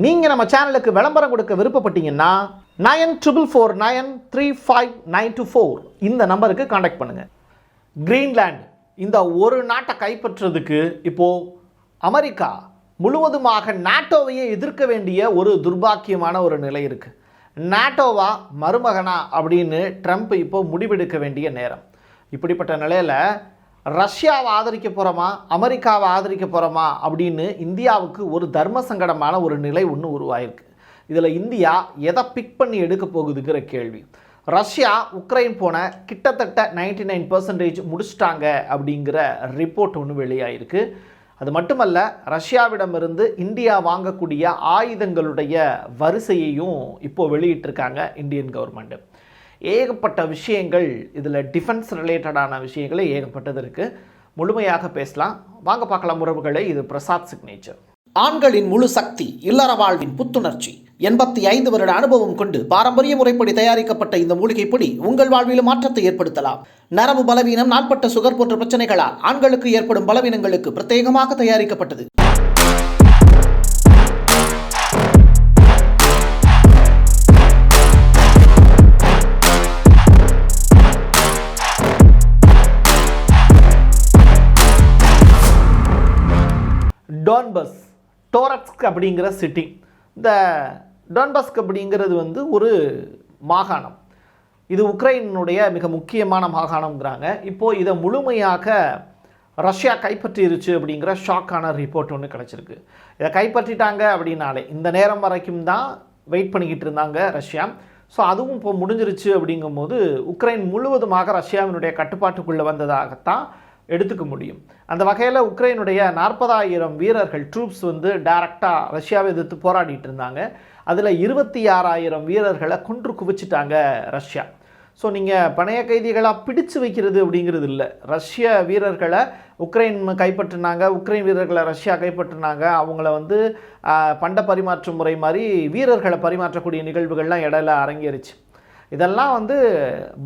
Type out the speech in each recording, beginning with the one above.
நீங்க நம்ம சேனலுக்கு விளம்பரம் கொடுக்க விருப்பப்பட்டீங்கன்னா 9449359224 இந்த நம்பருக்கு காண்டாக்ட் பண்ணுங்க. கிரீன்லாந்து இந்த ஒரு நாட்டை கைப்பற்றுறதுக்கு இப்போ அமெரிக்கா முழுவதுமாக நாட்டோவையே எதிர்க்க வேண்டிய ஒரு துர்பாக்கியமான ஒரு நிலை இருக்கு. நாட்டோவா மருமகனா அப்படின்னு ட்ரம்ப் இப்போ முடிவெடுக்க வேண்டிய நேரம். இப்படிப்பட்ட நிலையில் ரஷ்யாவை ஆதரிக்க போகிறோமா அமெரிக்காவை ஆதரிக்க போகிறோமா அப்படின்னு இந்தியாவுக்கு ஒரு தர்ம சங்கடமான ஒரு நிலை ஒன்று உருவாயிருக்கு. இதில் இந்தியா எதை பிக் பண்ணி எடுக்க போகுதுங்கிற கேள்வி. ரஷ்யா உக்ரைன் போன கிட்டத்தட்ட 99% முடிச்சிட்டாங்க அப்படிங்கிற ரிப்போர்ட் ஒன்று வெளியாயிருக்கு. அது மட்டுமல்ல, ரஷ்யாவிடமிருந்து இந்தியா வாங்கக்கூடிய ஆயுதங்களுடைய வரிசையையும் இப்போ வெளியிட்டிருக்காங்க இந்தியன் கவர்மெண்ட். ஏகப்பட்ட விஷயங்கள் இதில் டிஃபென்ஸ் ரிலேட்டடான விஷயங்களே ஏகப்பட்டது இருக்குது. முழுமையாக பேசலாம் வாங்க, பார்க்கலாம் உறவுகளை. இது பிரசாத் சிக்னேச்சர். ஆண்களின் முழு சக்தி, இல்லற வாழ்வின் புத்துணர்ச்சி, 85 வருட அனுபவம் கொண்டு பாரம்பரிய முறைப்படி தயாரிக்கப்பட்ட இந்த மூலிகை பொடி உங்கள் வாழ்விலும் மாற்றத்தை ஏற்படுத்தலாம். நரம்பு பலவீனம், நாட்பட்ட சுகர் போன்ற பிரச்சனைகளால் ஆண்களுக்கு ஏற்படும் பலவீனங்களுக்கு பிரத்யேகமாக தயாரிக்கப்பட்டது. டோன்பஸ் டோரட்ஸ்க் அப்படிங்கிற சிட்டி. இந்த டோன்பஸ்க் அப்படிங்கிறது ஒரு மாகாணம். இது உக்ரைனுடைய மிக முக்கியமான மாகாணம்ங்கிறாங்க. இப்போது இதை முழுமையாக ரஷ்யா கைப்பற்றிருச்சு அப்படிங்கிற ஷாக்கான ரிப்போர்ட் ஒன்று கிடச்சிருக்கு. இதை கைப்பற்றிட்டாங்க அப்படின்னாலே இந்த நேரம் வரைக்கும் தான் வெயிட் பண்ணிக்கிட்டு இருந்தாங்க ரஷ்யா. ஸோ அதுவும் இப்போ முடிஞ்சிருச்சு. அப்படிங்கும்போது உக்ரைன் முழுவதுமாக ரஷ்யாவினுடைய கட்டுப்பாட்டுக்குள்ளே வந்ததாகத்தான் எடுத்துக்க முடியும். அந்த வகையில் உக்ரைனுடைய 40,000 வீரர்கள் ட்ரூப்ஸ் டைரக்டாக ரஷ்யாவை எதிர்த்து போராடிட்டு இருந்தாங்க. அதில் 26,000 வீரர்களை கொன்று குவிச்சிட்டாங்க ரஷ்யா. ஸோ நீங்கள் பணைய கைதிகளாக பிடிச்சு வைக்கிறது அப்படிங்கிறது இல்லை. ரஷ்ய வீரர்களை உக்ரைன் கைப்பற்றினாங்க, உக்ரைன் வீரர்களை ரஷ்யா கைப்பற்றினாங்க. அவங்கள பண்ட பரிமாற்று முறை மாதிரி வீரர்களை பரிமாற்றக்கூடிய நிகழ்வுகள்லாம் இடையில அரங்கேறிச்சு. இதெல்லாம்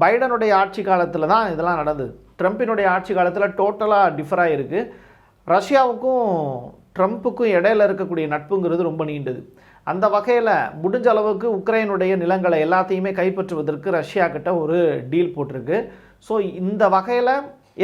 பைடனுடைய ஆட்சி காலத்தில் தான் இதெல்லாம் நடந்தது. ட்ரம்ப்பினுடைய ஆட்சி காலத்தில் டோட்டலாக டிஃபராக இருக்குது. ரஷ்யாவுக்கும் ட்ரம்ப்புக்கும் இடையில இருக்கக்கூடிய நட்புங்கிறது ரொம்ப நீண்டது. அந்த வகையில் முடிஞ்ச அளவுக்கு உக்ரைனுடைய நிலங்களை எல்லாத்தையுமே கைப்பற்றுவதற்கு ரஷ்யா கிட்ட ஒரு டீல் போட்டிருக்கு. ஸோ இந்த வகையில்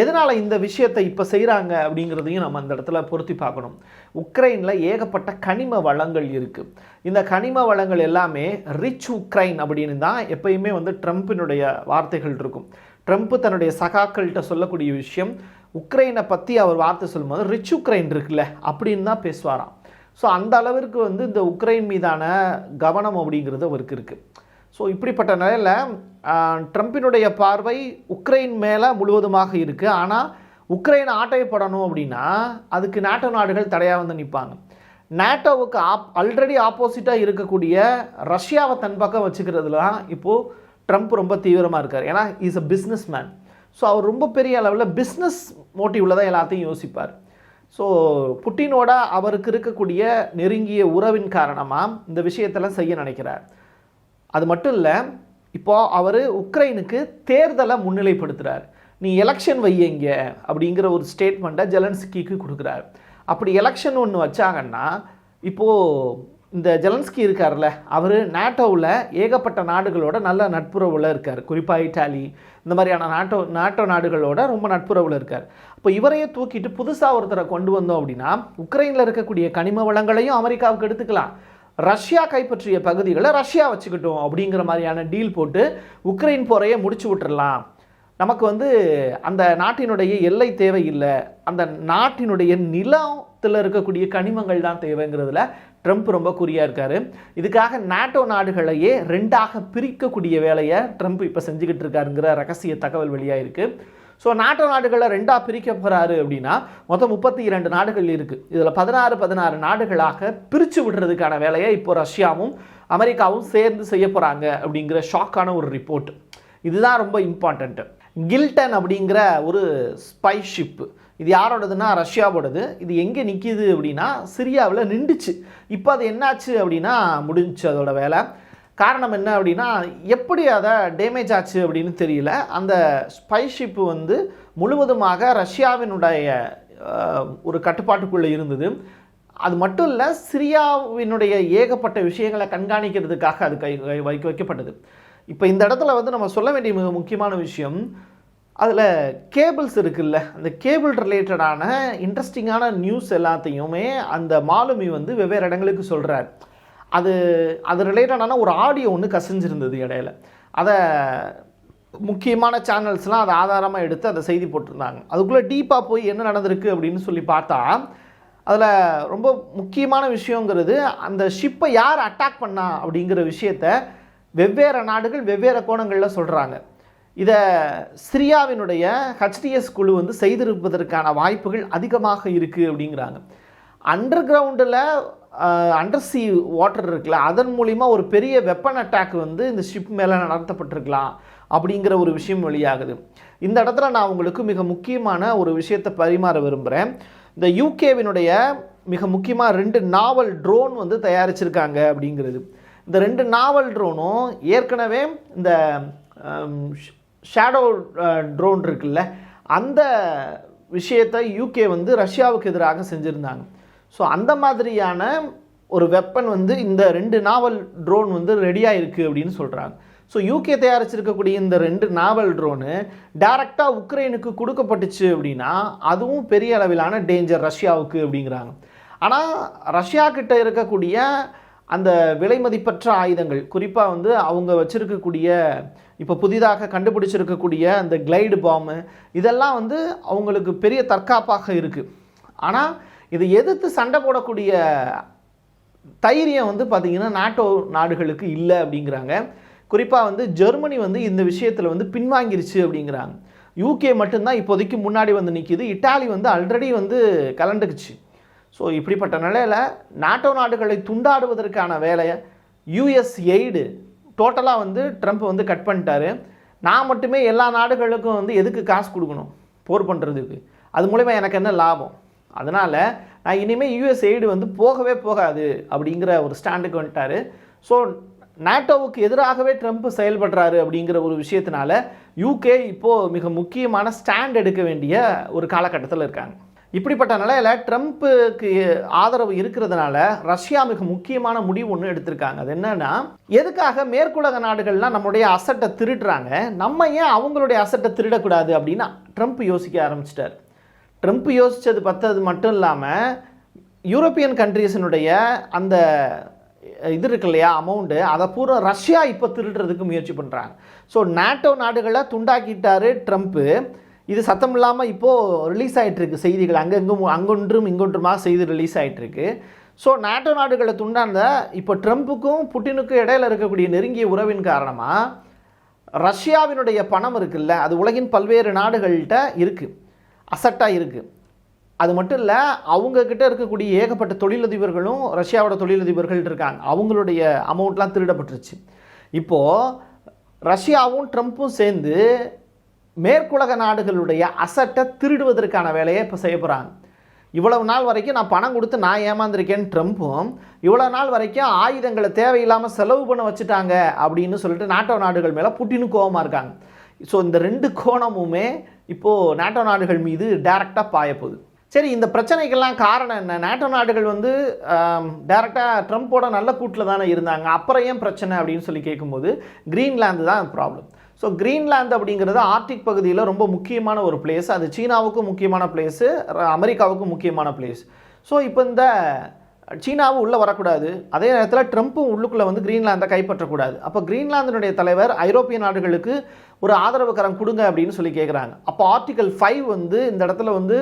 எதனால் இந்த விஷயத்தை இப்போ செய்கிறாங்க அப்படிங்கிறதையும் நம்ம அந்த இடத்துல பொருத்தி பார்க்கணும். உக்ரைனில் ஏகப்பட்ட கனிம வளங்கள் இருக்குது. இந்த கனிம வளங்கள் எல்லாமே ரிச் உக்ரைன் அப்படின்னு தான் எப்பயுமே ட்ரம்ப்பினுடைய வார்த்தைகள் இருக்கும். ட்ரம்ப் தன்னுடைய சகாக்கள்கிட்ட சொல்லக்கூடிய விஷயம், உக்ரைனை பற்றி அவர் வார்த்தை சொல்லும்போது ரிச் உக்ரைன் இருக்குல்ல அப்படின்னு தான் பேசுவாராம். ஸோ அந்த அளவிற்கு இந்த உக்ரைன் மீதான கவனம் அப்படிங்கிறது அவருக்கு இருக்குது. ஸோ இப்படிப்பட்ட நிலையில் ட்ரம்ப்பினுடைய பார்வை உக்ரைன் மேலே முழுவதுமாக இருக்குது. ஆனால் உக்ரைனை ஆட்டைப்படணும் அப்படின்னா அதுக்கு நாட்டோ நாடுகள் தடையாக நிற்பாங்க. நாட்டோவுக்கு ஆல்ரெடி ஆப்போசிட்டாக இருக்கக்கூடிய ரஷ்யாவை தன் பக்கம் வச்சுக்கிறதுல தான் இப்போது ட்ரம்ப் ரொம்ப தீவிரமாக இருக்கார். ஏன்னா is a business man. So அவர் ரொம்ப பெரிய அளவில் பிஸ்னஸ் மோட்டிவில் தான் எல்லாத்தையும் யோசிப்பார். ஸோ புட்டினோட அவருக்கு இருக்கக்கூடிய நெருங்கிய உறவின் காரணமாக இந்த விஷயத்தெல்லாம் செய்ய நினைக்கிறார். அது மட்டும் இல்லை, இப்போது அவர் உக்ரைனுக்கு தேர்தலை முன்னிலைப்படுத்துகிறார். நீ எலெக்ஷன் வையங்க அப்படிங்கிற ஒரு ஸ்டேட்மெண்ட்டை ஜெலன்ஸ்கிக்கு கொடுக்குறாரு. அப்படி எலெக்ஷன் ஒன்று வச்சாங்கன்னா இப்போது இந்த ஜெலன்ஸ்கி இருக்கார்ல, அவர் நாட்டோவில் ஏகப்பட்ட நாடுகளோட நல்ல நட்புறவில் இருக்கார். குறிப்பாக இட்டாலி இந்த மாதிரியான நாட்டோ நாடுகளோட ரொம்ப நட்புறவில் இருக்கார். இப்போ இவரையே தூக்கிட்டு புதுசாக ஒருத்தரை கொண்டு வந்தோம் அப்படின்னா உக்ரைனில் இருக்கக்கூடிய கனிம வளங்களையும் அமெரிக்காவுக்கு எடுத்துக்கலாம், ரஷ்யா கைப்பற்றிய பகுதிகளை ரஷ்யா வச்சுக்கிட்டோம் அப்படிங்கிற மாதிரியான டீல் போட்டு உக்ரைன் போரையே முடிச்சு விட்டுறலாம். நமக்கு அந்த நாட்டினுடைய எல்லை தேவையில்லை, அந்த நாட்டினுடைய நிலத்தில் இருக்கக்கூடிய கனிமங்கள் தான் தேவைங்கிறதுல ட்ரம்ப் ரொம்ப குறியாக இருக்கார். இதுக்காக நாட்டோ நாடுகளையே 2ஆக பிரிக்கக்கூடிய வேலையை ட்ரம்ப் இப்போ செஞ்சுக்கிட்டு இருக்காருங்கிற ரகசிய தகவல் வெளியாக இருக்குது. ஸோ நாட்டோ நாடுகளை 2ஆக பிரிக்க போகிறாரு அப்படின்னா மொத்தம் 32 நாடுகள் இருக்குது. இதில் 16 நாடுகளாக பிரித்து விடுறதுக்கான வேலையை இப்போ ரஷ்யாவும் அமெரிக்காவும் சேர்ந்து செய்ய போகிறாங்க அப்படிங்கிற ஷாக்கான ஒரு ரிப்போர்ட். இதுதான் ரொம்ப இம்பார்ட்டண்ட்டு. கில்டன் அப்படிங்கிற ஒரு ஸ்பை ஷிப்பு, இது யாரோடதுன்னா ரஷ்யாவோடது. இது எங்கே நிற்கிது அப்படின்னா சிரியாவில் நின்றுச்சு. இப்போ அது என்னாச்சு அப்படின்னா முடிஞ்சு அதோட வேலை. காரணம் என்ன அப்படின்னா எப்படி அதை டேமேஜ் ஆச்சு அப்படின்னு தெரியல. அந்த ஸ்பை ஷிப்பு முழுவதுமாக ரஷ்யாவினுடைய ஒரு கட்டுப்பாட்டுக்குள்ளே இருந்தது. அது மட்டும் இல்லை, சிரியாவினுடைய ஏகப்பட்ட விஷயங்களை கண்காணிக்கிறதுக்காக அது வைக்கப்பட்டது. இப்போ இந்த இடத்துல வந்து நம்ம சொல்ல வேண்டிய மிக முக்கியமான விஷயம், அதில் கேபிள்ஸ் இருக்குல்ல, அந்த கேபிள் ரிலேட்டடான இன்ட்ரெஸ்டிங்கான நியூஸ் எல்லாத்தையுமே அந்த மாலுமி வந்து வெவ்வேறு இடங்களுக்கு சொல்கிறார். அது ரிலேட்டடான ஒரு ஆடியோ ஒன்று கசிஞ்சிருந்தது இடையில. அதை முக்கியமான சேனல்ஸ்லாம் அதை ஆதாரமாக எடுத்து அதை செய்தி போட்டிருந்தாங்க. அதுக்குள்ளே டீப்பாக போய் என்ன நடந்திருக்கு அப்படின்னு சொல்லி பார்த்தா, அதில் ரொம்ப முக்கியமான விஷயங்கிறது, அந்த ஷிப்பை யார் அட்டாக் பண்ணா அப்படிங்கிற விஷயத்த வெவ்வேறு நாடுகள் வெவ்வேறு கோணங்களில் சொல்கிறாங்க. இதை சிரியாவினுடைய HTS குழு வந்து செய்திருப்பதற்கான வாய்ப்புகள் அதிகமாக இருக்குது அப்படிங்கிறாங்க. அண்டர் கிரவுண்டில் அண்டர் சி வாட்டர் இருக்குல்ல, அதன் மூலிமா ஒரு பெரிய வெப்பன் அட்டாக் வந்து இந்த ஷிப் மேலே நடத்தப்பட்டிருக்கலாம் அப்படிங்கிற ஒரு விஷயம் வெளியாகுது. இந்த இடத்துல நான் உங்களுக்கு மிக முக்கியமான ஒரு விஷயத்தை பரிமாற விரும்புகிறேன். இந்த யூகேவினுடைய மிக முக்கியமாக 2 நாவல் ட்ரோன் வந்து தயாரிச்சிருக்காங்க அப்படிங்கிறது. இந்த 2 நாவல் ட்ரோனும் ஏற்கனவே இந்த ஷேடோ ட்ரோன் இருக்குல்ல, அந்த விஷயத்தை யூகே வந்து ரஷ்யாவுக்கு எதிராக செஞ்சுருந்தாங்க. ஸோ அந்த மாதிரியான ஒரு வெப்பன் வந்து இந்த 2 நாவல் ட்ரோன் வந்து ரெடியாக இருக்குது அப்படின்னு சொல்கிறாங்க. ஸோ யூகே தயாரிச்சிருக்கக்கூடிய இந்த 2 நாவல் ட்ரோனு டைரெக்டாக உக்ரைனுக்கு கொடுக்கப்பட்டுச்சு அப்படின்னா அதுவும் பெரிய அளவிலான டேஞ்சர் ரஷ்யாவுக்கு அப்படிங்கிறாங்க. ஆனால் ரஷ்யா கிட்ட இருக்கக்கூடிய அந்த விலை மதிப்பற்ற ஆயுதங்கள், குறிப்பாக வந்து அவங்க வச்சுருக்கக்கூடிய இப்போ புதிதாக கண்டுபிடிச்சிருக்கக்கூடிய அந்த கிளைடு பாம்பு, இதெல்லாம் வந்து அவங்களுக்கு பெரிய தற்காப்பாக இருக்குது. ஆனால் இதை எதிர்த்து சண்டை போடக்கூடிய தைரியம் வந்து பார்த்திங்கன்னா நாட்டோ நாடுகளுக்கு இல்லை அப்படிங்கிறாங்க. குறிப்பாக வந்து ஜெர்மனி வந்து இந்த விஷயத்தில் வந்து பின்வாங்கிருச்சு அப்படிங்கிறாங்க. யூகே மட்டும்தான் இப்போதைக்கு முன்னாடி வந்து நிற்கிது. இட்டாலி வந்து ஆல்ரெடி வந்து கலண்டுக்குச்சு. ஸோ இப்படிப்பட்ட நிலையில் நாட்டோ நாடுகளை துண்டாடுவதற்கான வேலையை யூஎஸ் எய்டு டோட்டலாக வந்து ட்ரம்ப் வந்து கட் பண்ணிட்டாரு. நான் மட்டுமே எல்லா நாடுகளுக்கும் வந்து எதுக்கு காசு கொடுக்கணும் போர் பண்ணுறதுக்கு, அது மூலிமா எனக்கு என்ன லாபம், அதனால் நான் இனிமேல் யூஎஸ் எய்டு வந்து போகவே போகாது அப்படிங்கிற ஒரு ஸ்டாண்டுக்கு வந்துட்டார். ஸோ நாட்டோவுக்கு எதிராகவே ட்ரம்ப் செயல்படுறாரு அப்படிங்கிற ஒரு விஷயத்தினால யூகே இப்போது மிக முக்கியமான ஸ்டாண்ட் எடுக்க வேண்டிய ஒரு காலகட்டத்தில் இருக்காங்க. இப்படிப்பட்ட நிலையில் ட்ரம்ப்புக்கு ஆதரவு இருக்கிறதுனால ரஷ்யா மிக முக்கியமான முடிவு ஒன்று எடுத்திருக்காங்க. அது என்னன்னா, எதுக்காக மேற்குலக நாடுகள்லாம் நம்மளுடைய அசட்டை திருடுறாங்க, நம்ம ஏன் அவங்களுடைய அசட்டை திருடக்கூடாது அப்படின்னு ட்ரம்ப் யோசிக்க ஆரம்பிச்சிட்டார். ட்ரம்ப் யோசித்தது பத்தது மட்டும் இல்லாமல் யூரோப்பியன் கண்ட்ரீஸினுடைய அந்த இது இருக்கு இல்லையா அமௌண்ட்டு, அதை பூரா ரஷ்யா இப்போ திருடுறதுக்கு முயற்சி பண்ணுறாங்க. ஸோ நாட்டோ நாடுகளை துண்டாக்கிட்டாரு ட்ரம்ப்பு. இது சத்தம் இல்லாமல் இப்போது ரிலீஸ் ஆகிட்டுருக்கு செய்திகள், அங்கொன்றும் இங்கொன்றுமாக செய்தி ரிலீஸ் ஆகிட்டுருக்கு. ஸோ நாட்டோ நாடுகளை துண்டாந்த இப்போ ட்ரம்ப்புக்கும் புட்டினுக்கும் இடையில் இருக்கக்கூடிய நெருங்கிய உறவின் காரணமாக ரஷ்யாவினுடைய பணம் இருக்குல்ல, அது உலகின் பல்வேறு நாடுகள்கிட்ட இருக்குது, அசட்டாக இருக்குது. அது மட்டும் இல்லை, அவங்கக்கிட்ட இருக்கக்கூடிய ஏகப்பட்ட தொழிலதிபர்களும் ரஷ்யாவோட தொழிலதிபர்கள் இருக்காங்க, அவங்களுடைய அமௌண்ட்லாம் திருடப்பட்டுருச்சு. இப்போது ரஷ்யாவும் ட்ரம்ப்பும் சேர்ந்து மேற்குலக நாடுகளுடைய அசட்டை திருடுவதற்கான வேலையை இப்போ செய்ய போகிறாங்க. இவ்வளவு நாள் வரைக்கும் நான் பணம் கொடுத்து நான் ஏமாந்துருக்கேன்னு ட்ரம்ப்பும், இவ்வளோ நாள் வரைக்கும் ஆயுதங்களை தேவையில்லாமல் செலவு பண்ண வச்சுட்டாங்க அப்படின்னு சொல்லிட்டு நாட்டோ நாடுகள் மேலே புட்டினும் கோபமாக இருக்காங்க. ஸோ இந்த 2 கோணமுமே இப்போது நாட்டோ நாடுகள் மீது டைரெக்டாக பாயப்போகுது. சரி, இந்த பிரச்சனைக்கெல்லாம் காரணம் என்ன? நாட்டோ நாடுகள் வந்து டைரெக்டாக ட்ரம்ப்போட நல்ல கூட்டில் தானே இருந்தாங்க, அப்புறம் ஏன் பிரச்சனை அப்படின்னு சொல்லி கேட்கும்போது கிரீன்லாந்து தான் ப்ராப்ளம். ஸோ கிரீன்லாந்து அப்படிங்கிறது ஆர்டிக் பகுதியில் ரொம்ப முக்கியமான ஒரு பிளேஸ். அது சீனாவுக்கும் முக்கியமான பிளேஸு, அமெரிக்காவுக்கும் முக்கியமான பிளேஸ். ஸோ இப்போ இந்த சீனாவும் உள்ளே வரக்கூடாது, அதே நேரத்தில் ட்ரம்ப்பும் உள்ளுக்குள்ளே வந்து கிரீன்லாந்தை கைப்பற்றக்கூடாது. அப்போ கிரீன்லாந்தினுடைய தலைவர் ஐரோப்பிய நாடுகளுக்கு ஒரு ஆதரவு கரம் கொடுங்க அப்படின்னு சொல்லி கேட்குறாங்க. அப்போ ஆர்டிகல் 5 வந்து இந்த இடத்துல வந்து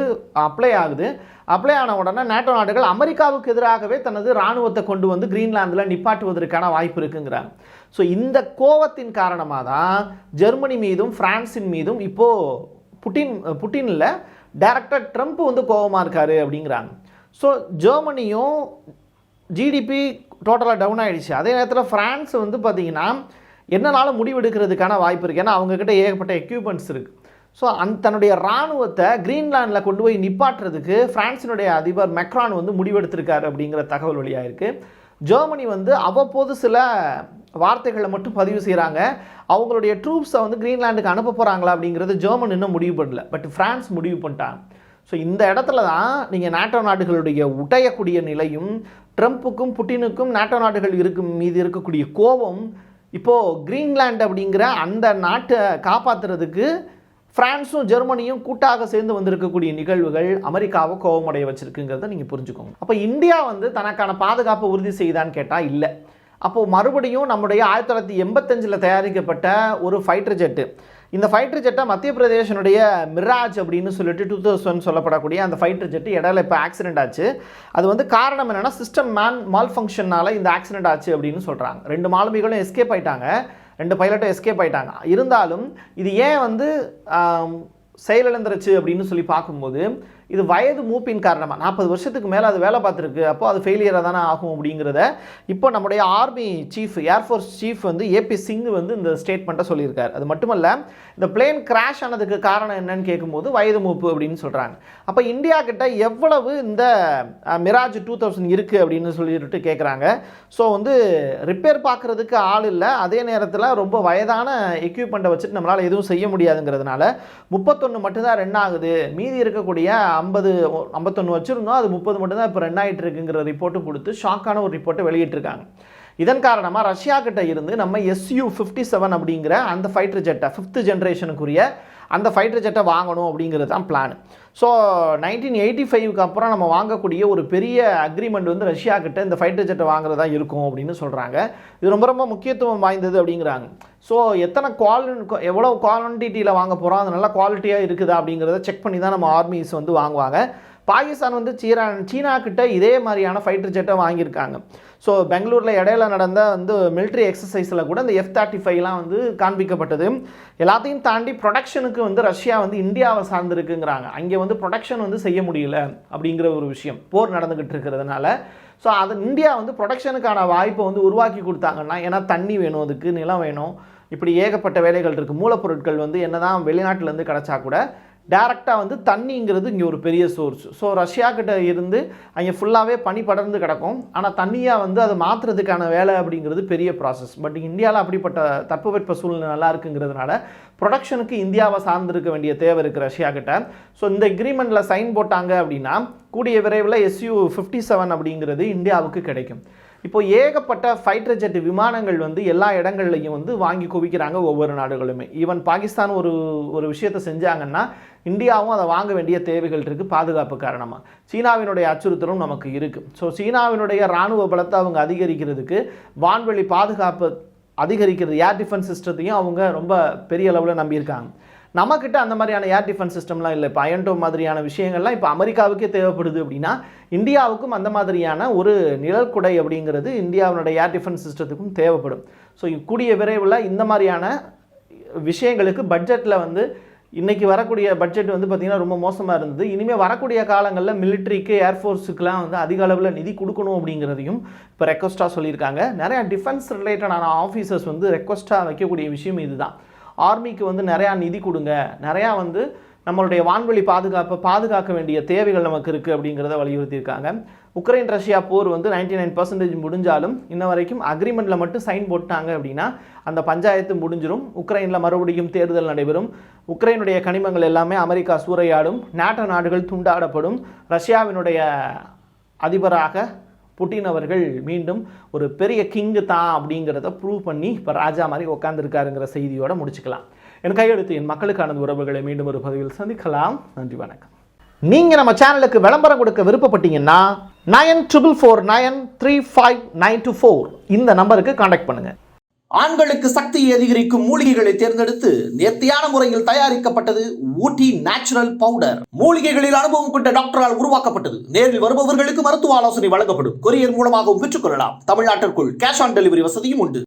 அப்ளை ஆகுது. அப்ளை ஆன உடனே நாட்டோ நாடுகள் அமெரிக்காவுக்கு எதிராகவே தனது இராணுவத்தை கொண்டு வந்து கிரீன்லாந்தில் நிப்பாட்டுவதற்கான வாய்ப்பு இருக்குங்கிறாங்க. ஸோ இந்த கோவத்தின் காரணமாக தான் ஜெர்மனி மீதும் பிரான்சின் மீதும் இப்போது புட்டினில் டைரக்டாக ட்ரம்ப் வந்து கோவமாக இருக்காரு அப்படிங்கிறாங்க. ஸோ ஜெர்மனியும் ஜிடிபி டோட்டலாக டவுன் ஆகிடுச்சு. அதே நேரத்தில் ஃப்ரான்ஸ் வந்து பார்த்திங்கன்னா என்னனாலும் முடிவெடுக்கிறதுக்கான வாய்ப்பு இருக்குது, ஏன்னா அவங்கக்கிட்ட ஏகப்பட்ட எக்யூப்மெண்ட்ஸ் இருக்குது. ஸோ தன்னுடைய இராணுவத்தை கிரீன்லாண்டில் கொண்டு போய் நிப்பாட்டுறதுக்கு ஃப்ரான்ஸினுடைய அதிபர் மெக்ரான் வந்து முடிவெடுத்திருக்காரு அப்படிங்கிற தகவல் வழியாக இருக்குது. ஜெர்மனி வந்து அவ்வப்போது சில வார்த்தைகளை மட்டும் பதிவு செய்கிறாங்க. அவங்களுடைய ட்ரூப்ஸை வந்து கிரீன்லாண்டுக்கு அனுப்ப போகிறாங்களா அப்படிங்கிறது ஜெர்மன் இன்னும் முடிவு பண்ணல, பட் ஃப்ரான்ஸ் முடிவு பண்ணிட்டாங்க. ஸோ இந்த இடத்துல தான் நீங்கள் நாட்டோ நாடுகளுடைய உடையக்கூடிய நிலையும், ட்ரம்ப்புக்கும் புட்டினுக்கும் நாட்டோ நாடுகள் மீது இருக்கக்கூடிய கோபம், இப்போது கிரீன்லாண்ட் அப்படிங்கிற அந்த நாட்டை காப்பாற்றுறதுக்கு பிரான்ஸும் ஜெர்மனியும் கூட்டாக சேர்ந்து வந்திருக்கக்கூடிய நிகழ்வுகள் அமெரிக்காவை கோபமடைய வச்சிருக்குங்கிறத நீங்கள் புரிஞ்சுக்கோங்க. அப்போ இந்தியா வந்து தனக்கான பாதுகாப்பை உறுதி செய்தான்னு கேட்டால் இல்லை. அப்போது மறுபடியும் நம்முடைய 1985 தயாரிக்கப்பட்ட ஒரு ஃபைட்டர் ஜெட்டு, இந்த ஃபைட்டர் ஜெட்டை மத்திய பிரதேசனுடைய மிராஜ் அப்படின்னு சொல்லிட்டு 2000 சொல்லப்படக்கூடிய அந்த ஃபைட்டர் ஜெட்டு இடையில இப்போ ஆக்சிடென்ட் ஆச்சு. அது வந்து காரணம் என்னென்னா சிஸ்டம் மால் ஃபங்க்ஷனால் இந்த ஆக்சிடென்ட் ஆச்சு அப்படின்னு சொல்கிறாங்க. 2 மாலுமிகளும் எஸ்கேப் ஆயிட்டாங்க, 2 பைலட்டும் எஸ்கேப் ஆயிட்டாங்க. இருந்தாலும் இது ஏன் வந்து செயலிழந்துருச்சு அப்படின்னு சொல்லி பார்க்கும்போது, இது வயது மூப்பின் காரணமாக 40 வருஷத்துக்கு மேலே அது வேலை பார்த்துருக்கு. அப்போ அது ஃபெயிலியராக தானே ஆகும் அப்படிங்கிறத இப்போ நம்முடைய ஆர்மி சீஃப், ஏர்ஃபோர்ஸ் சீஃப் வந்து ஏபி சிங் வந்து இந்த ஸ்டேட்மெண்ட்டை சொல்லியிருக்காரு. அது மட்டுமல்ல, இந்த பிளேன் கிராஷ் ஆனதுக்கு காரணம் என்னன்னு கேட்கும்போது வயது மூப்பு அப்படின்னு சொல்கிறாங்க. அப்போ இந்தியா கிட்ட எவ்வளவு இந்த மிராஜ் 2000 இருக்குது அப்படின்னு சொல்லிட்டு கேட்குறாங்க. ஸோ வந்து ரிப்பேர் பார்க்குறதுக்கு ஆள் இல்லை, அதே நேரத்தில் ரொம்ப வயதான எக்யூப்மெண்ட்டை வச்சுட்டு நம்மளால் எதுவும் செய்ய முடியாதுங்கிறதுனால 31 மட்டும்தான் ரன் ஆகுது, மீதி இருக்கக்கூடிய 51 வச்சுருந்தோம், அது 30 மட்டும்தான் இப்போ ரன் ஆகிட்டு இருக்குங்கிற ரிப்போர்ட்டு கொடுத்து ஷாக்கான ஒரு ரிப்போர்ட்டை வெளியிட்டிருக்காங்க. இதன் காரணமாக ரஷ்யா கிட்ட இருந்து நம்ம Su-57 அப்படிங்கிற அந்த ஃபைட்டர் ஜெட்டை 5th ஜென்ரேஷனுக்குரிய அந்த ஃபைட்டர் ஜெட்டை வாங்கணும் அப்படிங்கிறது தான் பிளான். ஸோ 1985க்கு அப்புறம் நம்ம வாங்கக்கூடிய ஒரு பெரிய அக்ரிமெண்ட் வந்து ரஷ்யா கிட்ட இந்த ஃபைட்டர் ஜெட்டை வாங்குறதா இருக்கும் அப்படின்னு சொல்கிறாங்க. இது ரொம்ப ரொம்ப முக்கியத்துவம் வாய்ந்தது அப்படிங்கிறாங்க. ஸோ எவ்வளோ குவான்டிட்டியில் வாங்க போகிறோம், அது நல்ல குவாலிட்டியாக இருக்குதா அப்படிங்கிறத செக் பண்ணி தான் நம்ம ஆர்மிஸ் வந்து வாங்குவாங்க. பாகிஸ்தான் வந்து சீனா கிட்ட இதே மாதிரியான ஃபைட்டர் ஜெட்டை வாங்கியிருக்காங்க. ஸோ பெங்களூரில் இடையில நடந்த வந்து மிலிட்ரி எக்ஸசைஸில் கூட இந்த F-35லாம் வந்து காண்பிக்கப்பட்டது. எல்லாத்தையும் தாண்டி ப்ரொடக்ஷனுக்கு வந்து ரஷ்யா வந்து இந்தியாவை சார்ந்திருக்குங்கிறாங்க. அங்கே வந்து ப்ரொடக்ஷன் வந்து செய்ய முடியல அப்படிங்கிற ஒரு விஷயம் போர் நடந்துக்கிட்டு இருக்கிறதுனால. ஸோ அது இந்தியா வந்து ப்ரொடக்ஷனுக்கான வாய்ப்பை வந்து உருவாக்கி கொடுத்தாங்கன்னா, ஏன்னா தண்ணி வேணும், அதுக்கு நிலம் வேணும், இப்படி ஏகப்பட்ட வேலைகள் இருக்குது. மூலப்பொருட்கள் வந்து என்ன தான் வெளிநாட்டிலேருந்து கிடச்சா கூட டேரெக்டாக வந்து தண்ணிங்கிறது இங்கே ஒரு பெரிய சோர்ஸ். ஸோ ரஷ்யா கிட்ட இருந்து அங்கே ஃபுல்லாகவே பனி படர்ந்து கிடக்கும், ஆனால் தண்ணியாக வந்து அதை மாற்றுறதுக்கான வேலை அப்படிங்கிறது பெரிய ப்ராசஸ். பட் இந்தியாவில் அப்படிப்பட்ட தட்பவெட்ப சூழ்நிலை நல்லா இருக்குங்கிறதுனால ப்ரொடக்ஷனுக்கு இந்தியாவை சார்ந்திருக்க வேண்டிய தேவை இருக்குது ரஷ்யா கிட்ட. ஸோ இந்த அக்ரிமெண்ட்டில் சைன் போட்டாங்க அப்படின்னா கூடிய விரைவில் Su-57 அப்படிங்கிறது இந்தியாவுக்கு கிடைக்கும். இப்போ ஏகப்பட்ட ஃபைட்டர் ஜெட் விமானங்கள் வந்து எல்லா இடங்கள்லையும் வந்து வாங்கி குவிக்கிறாங்க ஒவ்வொரு நாடுகளுமே. ஈவன் பாகிஸ்தான் ஒரு விஷயத்தை செஞ்சாங்கன்னா இந்தியாவும் அதை வாங்க வேண்டிய தேவைகள் இருக்குது பாதுகாப்பு காரணமாக. சீனாவினுடைய அச்சுறுத்தலும் நமக்கு இருக்குது. ஸோ சீனாவினுடைய இராணுவ பலத்தை அவங்க அதிகரிக்கிறதுக்கு வான்வெளி பாதுகாப்பு அதிகரிக்கிறது, ஏர் டிஃபென்ஸ் சிஸ்டத்தையும் அவங்க ரொம்ப பெரிய அளவில் நம்பியிருக்காங்க. நம்மக்கிட்ட அந்த மாதிரியான ஏர் டிஃபென்ஸ் சிஸ்டம்லாம் இல்லை. இப்போ அயன்டோம் மாதிரியான விஷயங்கள்லாம் இப்போ அமெரிக்காவுக்கே தேவைப்படுது அப்படின்னா இந்தியாவுக்கும் அந்த மாதிரியான ஒரு நிழற்குடை அப்படிங்கிறது இந்தியாவினுடைய ஏர் டிஃபென்ஸ் சிஸ்டத்துக்கும் தேவைப்படும். ஸோ கூடிய விரைவில் இந்த மாதிரியான விஷயங்களுக்கு பட்ஜெட்டில் வந்து இன்றைக்கி வரக்கூடிய பட்ஜெட் வந்து பார்த்திங்கன்னா ரொம்ப மோசமாக இருந்தது. இனிமேல் வரக்கூடிய காலங்களில் மிலிட்ரிக்கு, ஏர்ஃபோர்ஸுக்கெலாம் வந்து அதிக அளவில் நிதி கொடுக்கணும் அப்படிங்கிறதையும் இப்போ ரெக்வஸ்ட்டாக சொல்லியிருக்காங்க. நிறையா டிஃபென்ஸ் ரிலேட்டடான ஆஃபீஸர்ஸ் வந்து ரெக்வஸ்ட்டாக வைக்கக்கூடிய விஷயம் இதுதான். ஆர்மிக்கு வந்து நிறையா நிதி கொடுங்க, நிறையா வந்து நம்மளுடைய வான்வெளி பாதுகாக்க வேண்டிய தேவைகள் நமக்கு இருக்குது அப்படிங்கிறத வலியுறுத்தியிருக்காங்க. உக்ரைன் ரஷ்யா போர் வந்து 99% முடிஞ்சாலும் இன்ன வரைக்கும் அக்ரிமெண்ட்டில் மட்டும் சைன் போட்டாங்க அப்படின்னா அந்த பஞ்சாயத்து முடிஞ்சிடும். உக்ரைனில் மறுபடியும் தேர்தல் நடைபெறும். உக்ரைனுடைய கனிமங்கள் எல்லாமே அமெரிக்கா சூறையாடும், நாட்டோ நாடுகள் துண்டாடப்படும். ரஷ்யாவினுடைய அதிபராக புட்டின் அவர்கள் மீண்டும் ஒரு பெரிய கிங்கு தான் அப்படிங்கிறத ப்ரூவ் பண்ணி இப்போ ராஜா மாதிரி உட்காந்துருக்காருங்கிற செய்தியோடு முடிச்சுக்கலாம். என் கையெழுத்து என் மக்களுக்கான உறவுகளை மீண்டும் ஒரு பதிவில் சந்திக்கலாம். நன்றி, வணக்கம். நீங்கள் நம்ம சேனலுக்கு விளம்பரம் கொடுக்க விருப்பப்பட்டீங்கன்னா 9449359224 இந்த நம்பருக்கு கான்டாக்ட் பண்ணுங்க. ஆண்களுக்கு சக்தியை அதிகரிக்கும் மூலிகைகளை தேர்ந்தெடுத்து நேர்த்தியான முறையில் தயாரிக்கப்பட்டது ஊட்டி நேச்சுரல் பவுடர். மூலிகைகளில் அனுபவம் கொண்ட டாக்டரால் உருவாக்கப்பட்டது. நேரில் வருபவர்களுக்கு மருத்துவ ஆலோசனை வழங்கப்படும். கொரியர் மூலமாகவும் பெற்றுக்கொள்ளலாம். தமிழ்நாட்டிற்குள் கேஷ் ஆன் டெலிவரி வசதியும் உண்டு.